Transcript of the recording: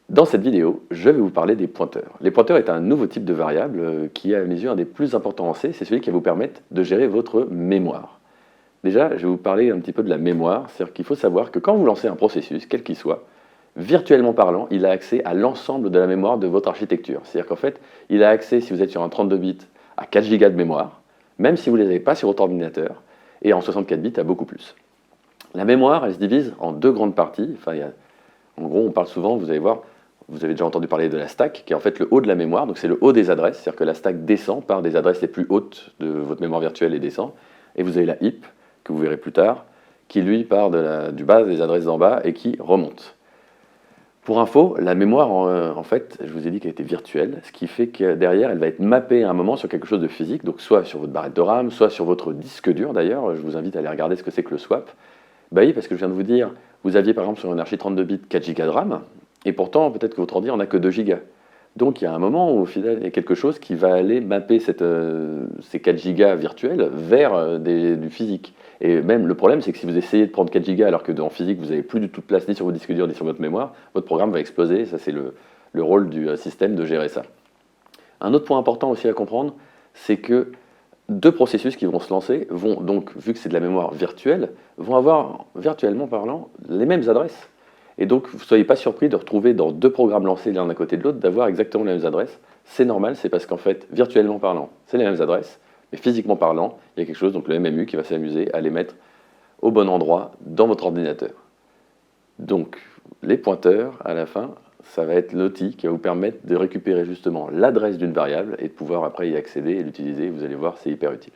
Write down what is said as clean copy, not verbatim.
Dans cette vidéo, je vais vous parler des pointeurs. Les pointeurs est un nouveau type de variable qui est à mes yeux un des plus importants en C, c'est celui qui va vous permettre de gérer votre mémoire. Déjà, je vais vous parler un petit peu de la mémoire, c'est-à-dire qu'il faut savoir que quand vous lancez un processus, quel qu'il soit, virtuellement parlant, il a accès à l'ensemble de la mémoire de votre architecture. C'est-à-dire qu'en fait, il a accès, si vous êtes sur un 32 bits, à 4 Go de mémoire, même si vous ne les avez pas sur votre ordinateur, et en 64 bits à beaucoup plus. La mémoire, elle se divise en deux grandes parties. En gros, on parle souvent, vous allez voir, vous avez déjà entendu parler de la stack, qui est en fait le haut de la mémoire, donc c'est le haut des adresses, c'est-à-dire que la stack descend par des adresses les plus hautes de votre mémoire virtuelle et descend, et vous avez la heap, que vous verrez plus tard, qui lui part du bas des adresses d'en bas et qui remonte. Pour info, la mémoire, en fait, je vous ai dit qu'elle était virtuelle, ce qui fait que derrière, elle va être mappée à un moment sur quelque chose de physique, donc soit sur votre barrette de RAM, soit sur votre disque dur d'ailleurs, je vous invite à aller regarder ce que c'est que le swap. Bah oui, parce que je viens de vous dire, vous aviez par exemple sur une archi 32 bits 4 Go de RAM, et pourtant peut-être que votre ordi en a que 2 Go. Donc il y a un moment où au final il y a quelque chose qui va aller mapper ces 4 Go virtuels vers du physique. Et même le problème c'est que si vous essayez de prendre 4 Go alors que en physique vous n'avez plus du tout de place ni sur vos disques durs ni sur votre mémoire, votre programme va exploser, ça c'est le rôle du système de gérer ça. Un autre point important aussi à comprendre, c'est que deux processus qui vont se lancer vont donc, vu que c'est de la mémoire virtuelle, vont avoir, virtuellement parlant, les mêmes adresses. Et donc, vous ne soyez pas surpris de retrouver dans deux programmes lancés l'un à côté de l'autre, d'avoir exactement les mêmes adresses. C'est normal, c'est parce qu'en fait, virtuellement parlant, c'est les mêmes adresses, mais physiquement parlant, il y a quelque chose, donc le MMU, qui va s'amuser à les mettre au bon endroit dans votre ordinateur. Donc, les pointeurs, à la fin, ça va être l'outil qui va vous permettre de récupérer justement l'adresse d'une variable et de pouvoir après y accéder et l'utiliser. Vous allez voir, c'est hyper utile.